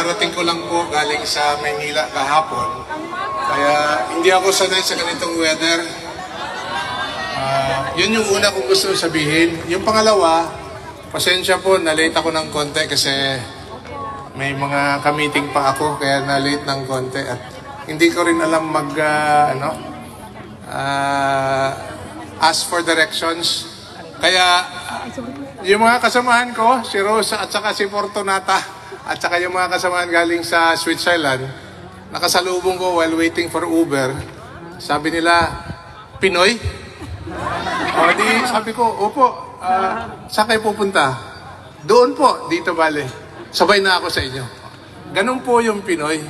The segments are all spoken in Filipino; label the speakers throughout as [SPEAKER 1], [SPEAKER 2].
[SPEAKER 1] Kararating ko lang po galing sa Maynila kahapon. Kaya hindi ako sanay sa ganitong weather. Yun yung una kong gusto sabihin. Yung pangalawa, pasensya po, na-late ako ng konti kasi may mga ka-meeting pa ako kaya na-late ng konti at hindi ko rin alam ask for directions. Kaya yung mga kasamahan ko, si Rosa at saka si Fortunata at saka yung mga kasamahan galing sa Switzerland, nakasalubong ko while waiting for Uber. Sabi nila, Pinoy? O di sabi ko, opo, saan kayo pupunta? Doon po, dito bale. Sabay na ako sa inyo. Ganun po yung Pinoy.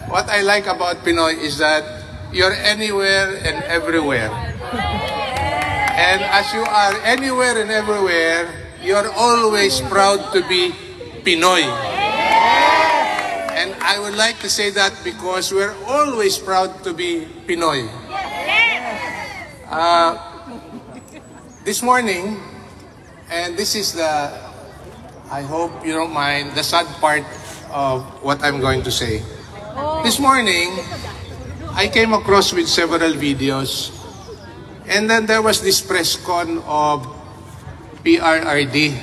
[SPEAKER 1] What I like about Pinoy is that you're anywhere and everywhere. And as you are anywhere and everywhere, you're always proud to be Pinoy. And I would like to say that because we're always proud to be Pinoy. This morning, and this is I hope you don't mind, the sad part of what I'm going to say. This morning, I came across with several videos, and then there was this press con of PRRD.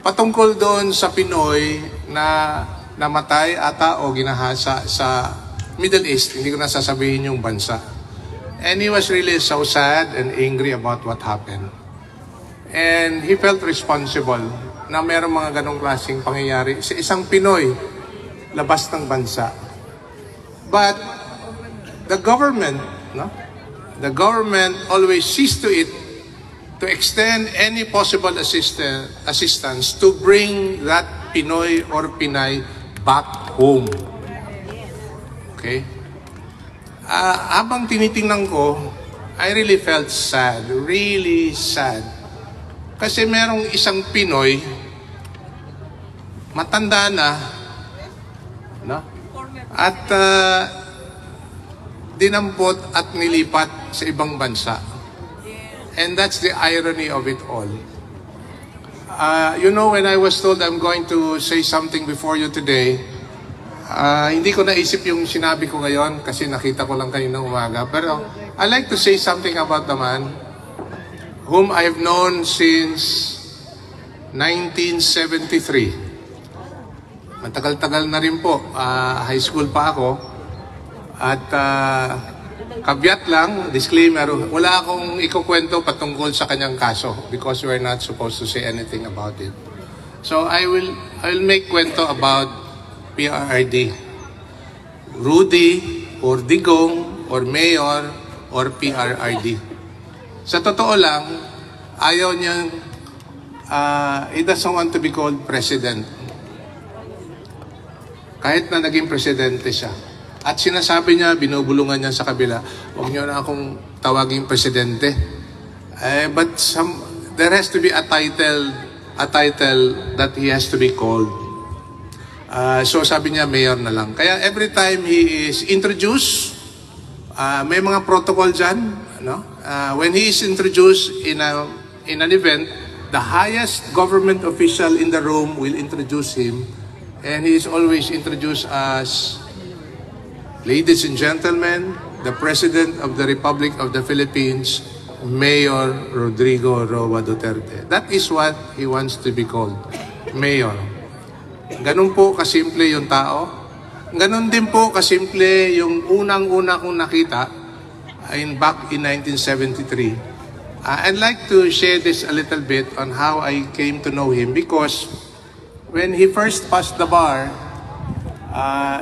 [SPEAKER 1] Patungkol doon sa Pinoy na namatay ata o ginahasa sa Middle East, hindi ko na sasabihin yung bansa. And he was really so sad and angry about what happened. And he felt responsible na mayroong mga ganong klaseng pangyayari sa isang Pinoy labas ng bansa. But the government always sees to it to extend any possible assistance to bring that Pinoy or Pinay back home. Okay? Habang tinitingnan ko, I really felt sad, really sad. Kasi merong isang Pinoy, matanda na, at dinampot at nilipat sa ibang bansa. And that's the irony of it all. When I was told I'm going to say something before you today, hindi ko naisip yung sinabi ko ngayon kasi nakita ko lang kayo ng umaga. Pero I like to say something about the man whom I've known since 1973. Matagal-tagal na rin po. High school pa ako. At kabyat lang, disclaimer, wala akong ikukwento patungkol sa kanyang kaso because we're not supposed to say anything about it. So I will make kwento about PRRD. Rudy or Digong or Mayor or PRRD. Sa totoo lang, ayaw niyang he doesn't want to be called president. Kahit na naging presidente siya. At sinasabi niya, binubulungan niya sa kabila, huwag niyo na akong tawaging presidente. But there has to be a title that he has to be called. So sabi niya, mayor na lang. Kaya every time he is introduced, may mga protocol dyan. When he is introduced in an event, the highest government official in the room will introduce him. And he is always introduced as, ladies and gentlemen, the President of the Republic of the Philippines, Mayor Rodrigo Roa Duterte. That is what he wants to be called, Mayor. Ganun po kasimple yung tao. Ganun din po kasimple yung unang-una kong nakita back in 1973. I'd like to share this a little bit on how I came to know him because when he first passed the bar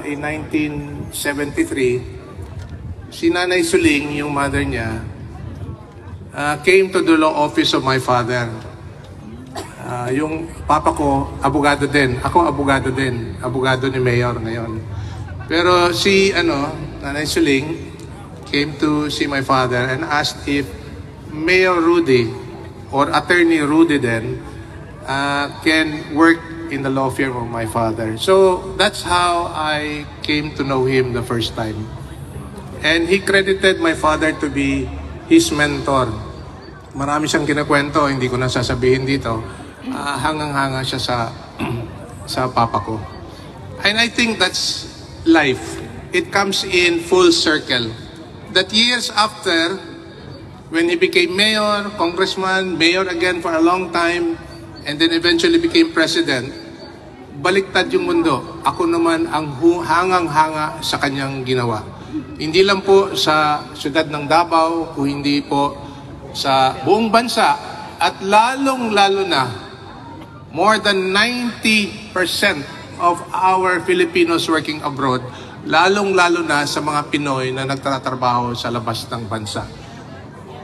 [SPEAKER 1] in 1973, si Nanay Suling, yung mother niya, came to the law office of my father. Yung papa ko, abogado din. Ako, abogado din. Abogado ni Mayor ngayon. Pero si Nanay Suling came to see my father and asked if Mayor Rudy or Attorney Rudy then can work in the law firm of my father. So that's how I came to know him the first time. And he credited my father to be his mentor. Marami siyang kinakwento, hindi ko na sasabihin dito. Hangang-hanga siya sa papa ko. And I think that's life. It comes in full circle. That years after, when he became mayor, congressman, mayor again for a long time, and then eventually became president, baliktad yung mundo. Ako naman ang hangang-hanga sa kanyang ginawa. Hindi lang po sa siyudad ng Davao, kung hindi po sa buong bansa, at lalong-lalo na, more than 90% of our Filipinos working abroad, lalong-lalo na sa mga Pinoy na nagtatrabaho sa labas ng bansa.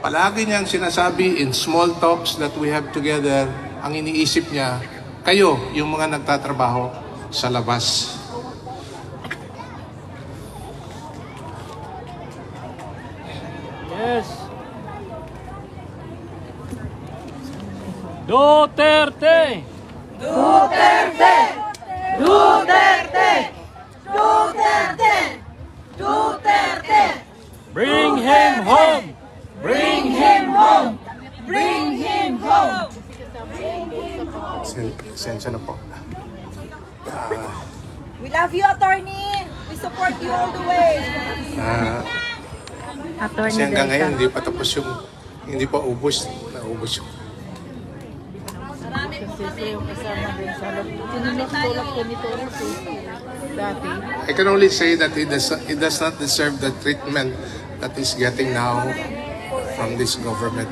[SPEAKER 1] Palagi niyang sinasabi in small talks that we have together, ang iniisip niya, kayo, yung mga nagtatrabaho sa labas.
[SPEAKER 2] Yes. Duterte!
[SPEAKER 3] Duterte! Duterte! Duterte! Duterte!
[SPEAKER 2] Bring him home!
[SPEAKER 3] Bring him home! Bring him home!
[SPEAKER 1] Sensya na po.
[SPEAKER 3] We love you, attorney. We support you all the way.
[SPEAKER 1] Kasi hanggang ngayon, hindi pa tapos yung, hindi pa ubos. Naubos yung. I can only say that he does not deserve the treatment that he's getting now from this government.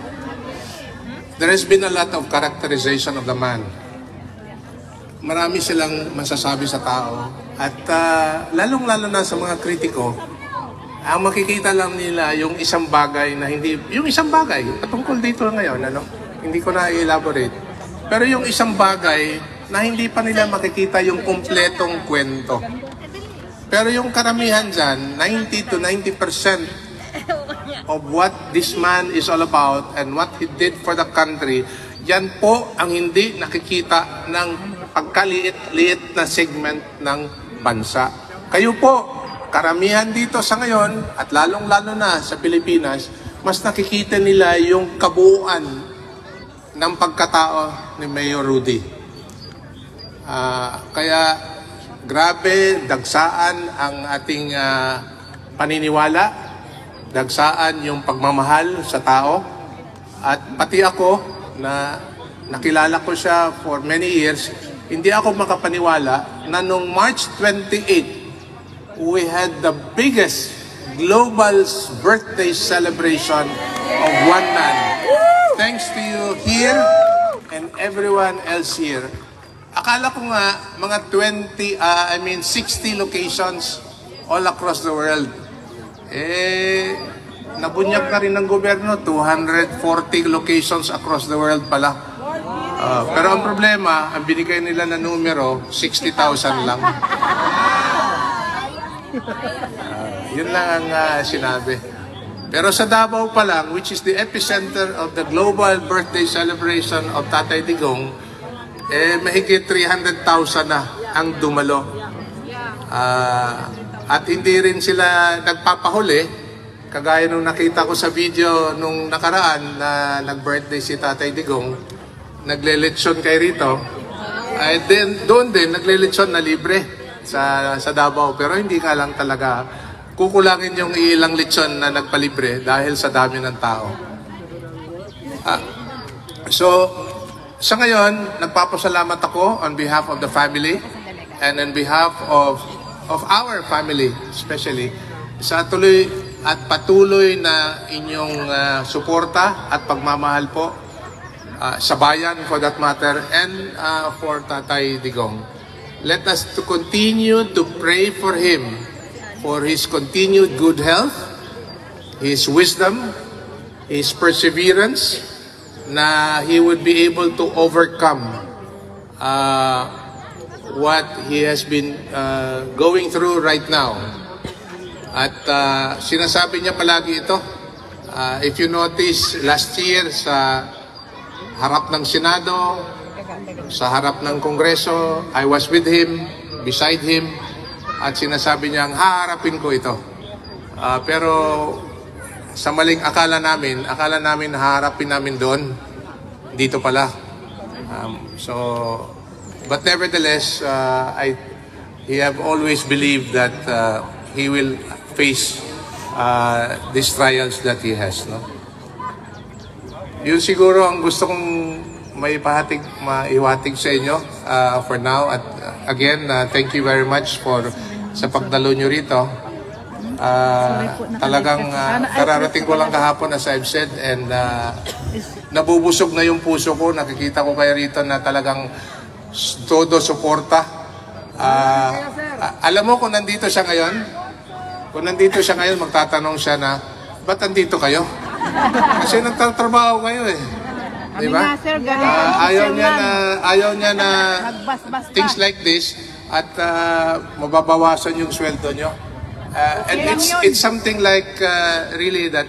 [SPEAKER 1] There has been a lot of characterization of the man. Marami silang masasabi sa tao. At lalong-lalo na sa mga kritiko, ang makikita lang nila yung isang bagay na hindi, yung isang bagay, patungkol dito ngayon, ano? Hindi ko na i-elaborate. Pero yung isang bagay na hindi pa nila makikita yung kumpletong kwento. Pero yung karamihan dyan, 90 to 90% of what this man is all about and what he did for the country, yan po ang hindi nakikita ng pagkaliit-liit na segment ng bansa. Kayo po, karamihan dito sa ngayon, at lalong-lalo na sa Pilipinas, mas nakikita nila yung kabuuan ng pagkatao ni Mayor Rudy. Kaya grabe, dagsaan ang ating paniniwala, dagsaan yung pagmamahal sa tao, at pati ako na nakilala ko siya for many years, hindi ako makapaniwala na nung March 28, we had the biggest global birthday celebration of one man. Thanks to you here and everyone else here. Akala ko nga mga 60 locations all across the world. Nabunyag na rin ng gobyerno, 240 locations across the world pala. Pero ang problema, ang binigay nila na numero, 60,000 lang. Yun lang ang sinabi. Pero sa Davao pa lang, which is the epicenter of the global birthday celebration of Tatay Digong, mahigit 300,000 na ang dumalo. At hindi rin sila nagpapahuli, kagaya nung nakita ko sa video nung nakaraan na nag-birthday si Tatay Digong, nagle-lechon kay rito, ay doon din nagle-lechon na libre sa Davao. Pero hindi ka lang talaga kukulangin yung ilang lechon na nagpalibre dahil sa dami ng tao. So, sa ngayon, nagpapasalamat ako on behalf of the family and on behalf of our family, especially, sa tuloy at patuloy na inyong suporta at pagmamahal po sa bayan for that matter and for Tatay Digong. Let us to continue to pray for him, for his continued good health, his wisdom, his perseverance, na he would be able to overcome what he has been going through right now. At sinasabi niya palagi ito. If you notice, last year sa harap ng Senado, sa harap ng Kongreso, I was with him, beside him, at sinasabi niya, haharapin ko ito. Pero sa maling akala namin haharapin namin doon, dito pala. So, But nevertheless, he have always believed that he will face these trials that he has. No? Yun siguro ang gusto kong maiwatig sa inyo for now. At again, thank you very much sa pagdalo nyo rito. Talagang kararating ko lang kahapon, as I've said, and nabubusog na yung puso ko. Nakikita ko kayo rito na talagang todo suporta. Alam mo kung nandito siya ngayon? Kung nandito siya ngayon, magtatanong siya na, ba't nandito kayo? Kasi nagtatrabaho kayo eh. Diba? Ayaw niya na things like this at mababawasan yung sweldo nyo. And it's something like really that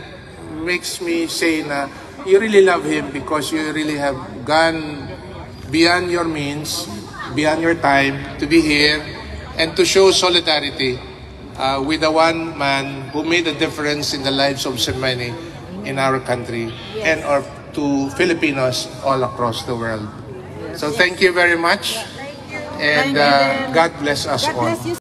[SPEAKER 1] makes me say na you really love him because you really have gone beyond your means, beyond your time to be here and to show solidarity with the one man who made a difference in the lives of so many in our country and or to Filipinos all across the world. So thank you very much and God bless us all.